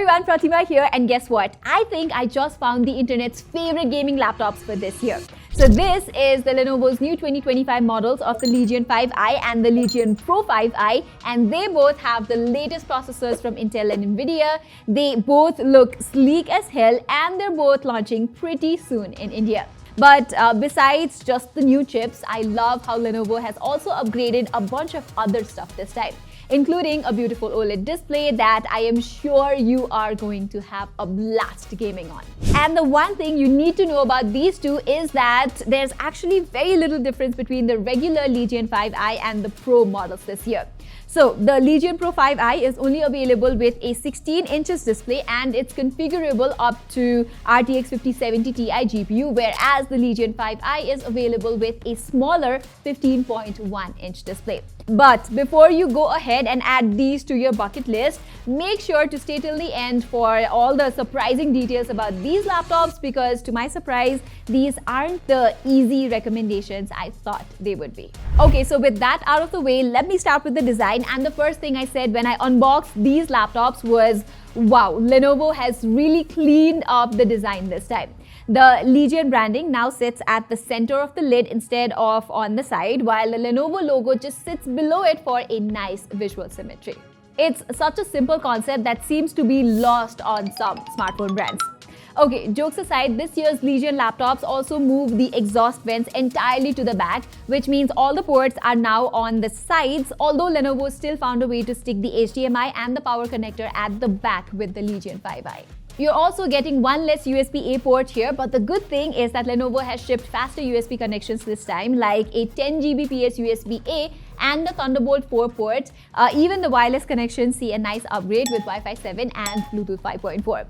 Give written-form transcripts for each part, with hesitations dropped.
everyone, Pratima here, and guess what? I think I just found the internet's favorite gaming laptops for this year. So this is the Lenovo's new 2025 models of the Legion 5i and the Legion Pro 5i, and they both have the latest processors from Intel and Nvidia. They both look sleek as hell, and they're both launching pretty soon in India. But besides just the new chips, I love how Lenovo has also upgraded a bunch of other stuff this time, including a beautiful OLED display that I am sure you are going to have a blast gaming on. And the one thing you need to know about these two is that there's actually very little difference between the regular Legion 5i and the Pro models this year. So the Legion Pro 5i is only available with a 16 inches display, and it's configurable up to RTX 5070 Ti GPU, whereas the Legion 5i is available with a smaller 15.1 inch display. But before you go ahead and add these to your bucket list, make sure to stay till the end for all the surprising details about these laptops, because to my surprise, these aren't the easy recommendations I thought they would be. Okay, so with that out of the way, let me start with the design. And the first thing I said when I unboxed these laptops was, wow, Lenovo has really cleaned up the design this time. The Legion branding now sits at the center of the lid instead of on the side, while the Lenovo logo just sits below it for a nice visual symmetry. It's such a simple concept that seems to be lost on some smartphone brands. Okay, jokes aside, this year's Legion laptops also move the exhaust vents entirely to the back, which means all the ports are now on the sides, although Lenovo still found a way to stick the HDMI and the power connector at the back with the Legion 5i. You're also getting one less USB-A port here, but the good thing is that Lenovo has shipped faster USB connections this time, like a 10 Gbps USB-A and the Thunderbolt 4 port. Even the wireless connections see a nice upgrade with Wi-Fi 7 and Bluetooth 5.4.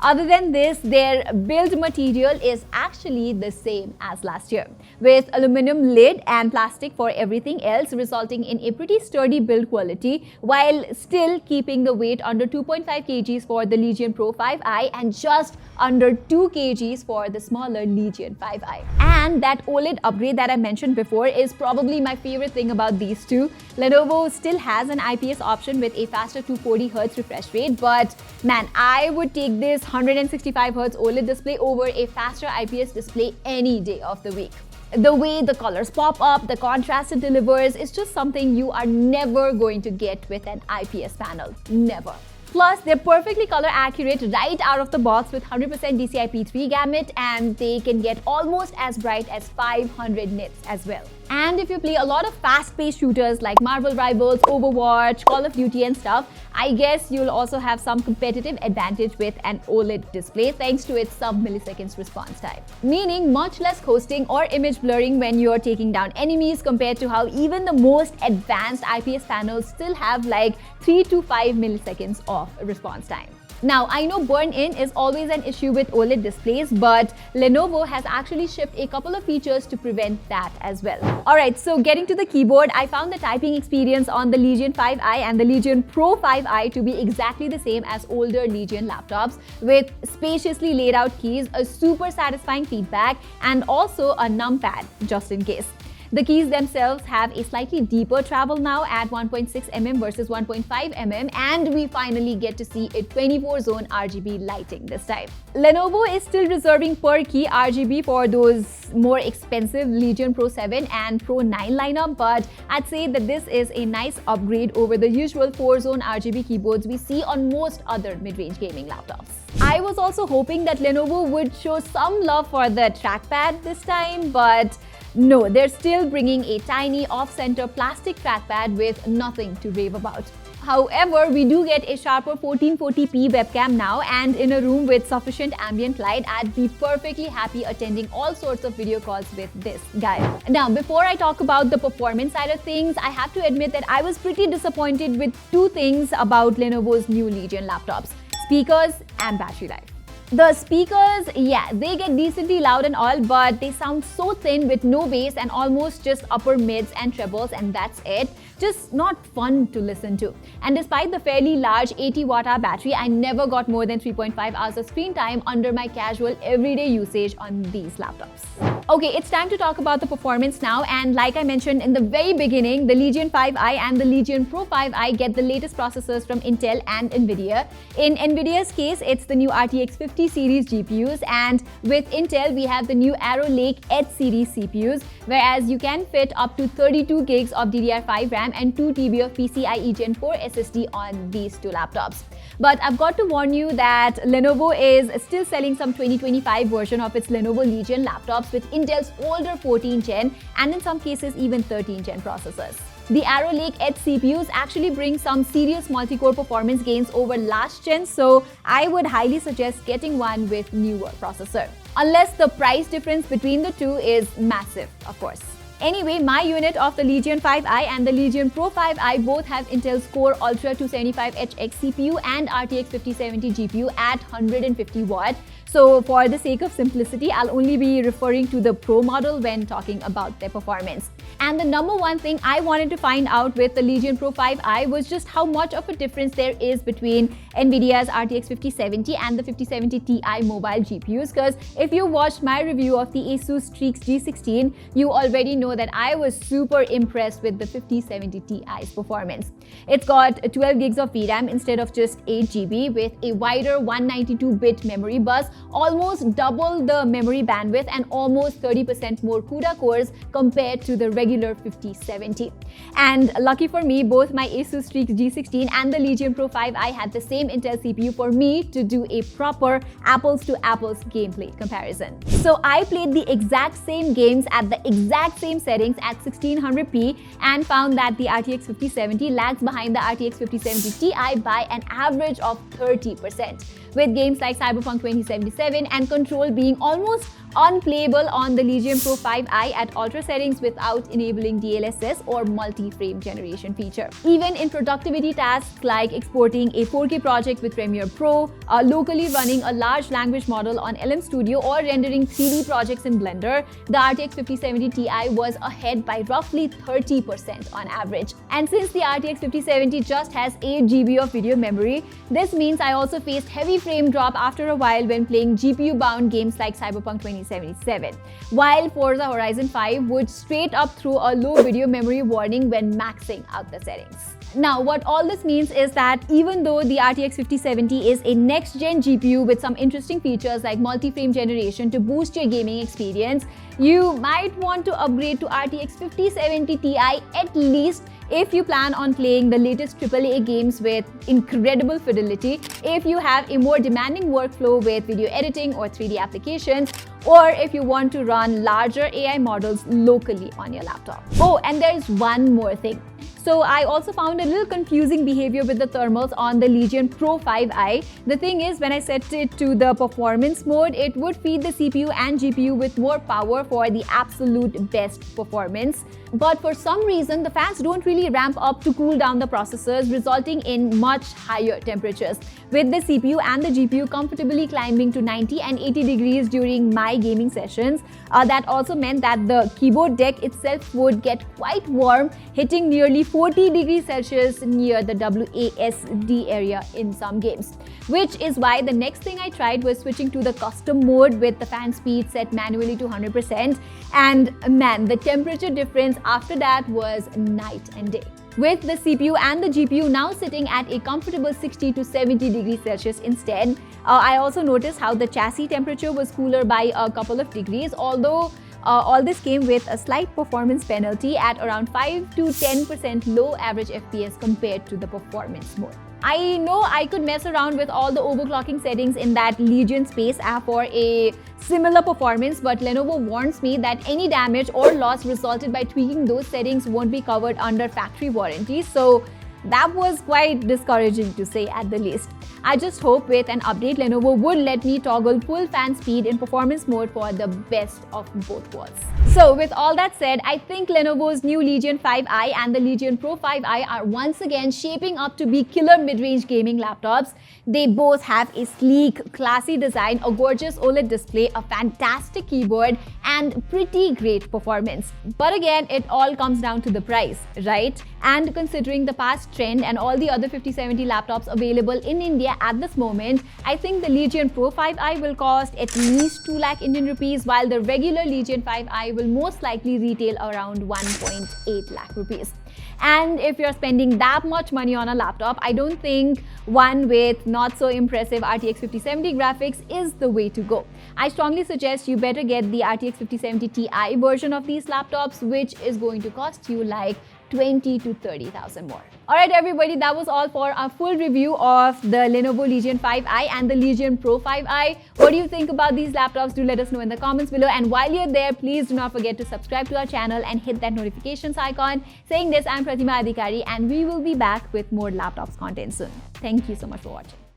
Other than this, their build material is actually the same as last year, with aluminum lid and plastic for everything else, resulting in a pretty sturdy build quality, while still keeping the weight under 2.5 kgs for the Legion Pro 5i and just under 2 kgs for the smaller Legion 5i. And that OLED upgrade that I mentioned before is probably my favorite thing about these two. Lenovo still has an IPS option with a faster 240Hz refresh rate, but man, I would take this 165Hz OLED display over a faster IPS display any day of the week. The way the colors pop up, the contrast it delivers is just something you are never going to get with an IPS panel. Never. Plus, they're perfectly color accurate right out of the box with 100% DCI-P3 gamut, and they can get almost as bright as 500 nits as well. And if you play a lot of fast-paced shooters like Marvel Rivals, Overwatch, Call of Duty and stuff, I guess you'll also have some competitive advantage with an OLED display thanks to its sub-milliseconds response time. Meaning much less coasting or image blurring when you're taking down enemies, compared to how even the most advanced IPS panels still have like 3 to 5 milliseconds of response time. Now, I know burn-in is always an issue with OLED displays, but Lenovo has actually shipped a couple of features to prevent that as well. Alright, so getting to the keyboard, I found the typing experience on the Legion 5i and the Legion Pro 5i to be exactly the same as older Legion laptops, with spaciously laid out keys, a super satisfying feedback, and also a numpad just in case. The keys themselves have a slightly deeper travel now at 1.6 mm versus 1.5 mm, and we finally get to see a 24-zone RGB lighting this time. Lenovo is still reserving per key RGB for those more expensive Legion Pro 7 and Pro 9 lineup, but I'd say that this is a nice upgrade over the usual 4-zone RGB keyboards we see on most other mid-range gaming laptops. I was also hoping that Lenovo would show some love for the trackpad this time, but no, they're still bringing a tiny off-center plastic trackpad with nothing to rave about. However, we do get a sharper 1440p webcam now, and in a room with sufficient ambient light, I'd be perfectly happy attending all sorts of video calls with this guy. Now, before I talk about the performance side of things, I have to admit that I was pretty disappointed with two things about Lenovo's new Legion laptops: speakers and battery life. The speakers, yeah, they get decently loud and all, but they sound so thin with no bass and almost just upper mids and trebles, and that's it. Just not fun to listen to. And despite the fairly large 80 Wh battery, I never got more than 3.5 hours of screen time under my casual everyday usage on these laptops. Okay, it's time to talk about the performance now, and like I mentioned in the very beginning, the Legion 5i and the Legion Pro 5i get the latest processors from Intel and Nvidia. In Nvidia's case, it's the new RTX 50 series GPUs, and with Intel, we have the new Arrow Lake Edge series CPUs, whereas you can fit up to 32 gigs of DDR5 RAM and 2 TB of PCIe Gen 4 SSD on these two laptops. But I've got to warn you that Lenovo is still selling some 2025 version of its Lenovo Legion laptops with Intel's older 14th gen and in some cases even 13th gen processors. The Arrow Lake Edge CPUs actually bring some serious multi-core performance gains over last gen, so I would highly suggest getting one with newer processor. Unless the price difference between the two is massive, of course. Anyway, my unit of the Legion 5i and the Legion Pro 5i both have Intel's Core Ultra 275HX CPU and RTX 5070 GPU at 150 watt. So for the sake of simplicity, I'll only be referring to the Pro model when talking about their performance. And the number one thing I wanted to find out with the Legion Pro 5i was just how much of a difference there is between Nvidia's RTX 5070 and the 5070 Ti mobile GPUs. Because if you watched my review of the Asus Strix G16, you already know that I was super impressed with the 5070 Ti's performance. It's got 12 gigs of VRAM instead of just 8 GB with a wider 192-bit memory bus, almost double the memory bandwidth and almost 30% more CUDA cores compared to the regular 5070. And lucky for me, both my Asus Strix G16 and the Legion Pro 5i had the same Intel CPU for me to do a proper apples to apples gameplay comparison. So I played the exact same games at the exact same settings at 1600p and found that the RTX 5070 lags behind the RTX 5070 Ti by an average of 30%, with games like Cyberpunk 2077 and Control being almost unplayable on the Legion Pro 5i at ultra settings without enabling DLSS or multi-frame generation feature. Even in productivity tasks like exporting a 4K project with Premiere Pro, locally running a large language model on LM Studio, or rendering 3D projects in Blender, the RTX 5070 Ti was ahead by roughly 30% on average. And since the RTX 5070 just has 8 GB of video memory, this means I also faced heavy frame drop after a while when playing GPU-bound games like Cyberpunk 2077, while Forza Horizon 5 would straight up throw a low video memory warning when maxing out the settings. Now, what all this means is that even though the RTX 5070 is a next-gen GPU with some interesting features like multi-frame generation to boost your gaming experience, you might want to upgrade to RTX 5070 Ti at least if you plan on playing the latest AAA games with incredible fidelity, if you have a more demanding workflow with video editing or 3D applications, or if you want to run larger AI models locally on your laptop. Oh, and there's one more thing. So I also found a little confusing behavior with the thermals on the Legion Pro 5i. The thing is, when I set it to the performance mode, it would feed the CPU and GPU with more power for the absolute best performance. But for some reason, the fans don't really ramp up to cool down the processors, resulting in much higher temperatures, with the CPU and the GPU comfortably climbing to 90 and 80 degrees during my gaming sessions. That also meant that the keyboard deck itself would get quite warm, hitting nearly 40 degrees Celsius near the WASD area in some games. Which is why the next thing I tried was switching to the custom mode with the fan speed set manually to 100%. And man, the temperature difference after that was night and day, with the CPU and the GPU now sitting at a comfortable 60 to 70 degrees Celsius instead. I also noticed how the chassis temperature was cooler by a couple of degrees, although all this came with a slight performance penalty at around 5 to 10% low average FPS compared to the performance mode. I know I could mess around with all the overclocking settings in that Legion Space app for a similar performance, but Lenovo warns me that any damage or loss resulted by tweaking those settings won't be covered under factory warranty, so that was quite discouraging to say at the least. I just hope with an update, Lenovo would let me toggle full fan speed in performance mode for the best of both worlds. So with all that said, I think Lenovo's new Legion 5i and the Legion Pro 5i are once again shaping up to be killer mid-range gaming laptops. They both have a sleek, classy design, a gorgeous OLED display, a fantastic keyboard, and pretty great performance. But again, it all comes down to the price, right? And considering the past trend and all the other 5070 laptops available in India India at this moment, I think the Legion Pro 5i will cost at least 2 lakh Indian rupees, while the regular Legion 5i will most likely retail around 1.8 lakh rupees. And if you're spending that much money on a laptop, I don't think one with not so impressive RTX 5070 graphics is the way to go. I strongly suggest you better get the RTX 5070 Ti version of these laptops, which is going to cost you like 20 to 30,000 more. Alright everybody, that was all for our full review of the Lenovo Legion 5i and the Legion Pro 5i. What do you think about these laptops? Do let us know in the comments below. And while you're there, please do not forget to subscribe to our channel and hit that notifications icon. Saying this, I'm Pratima and we will be back with more laptops content soon. Thank you so much for watching.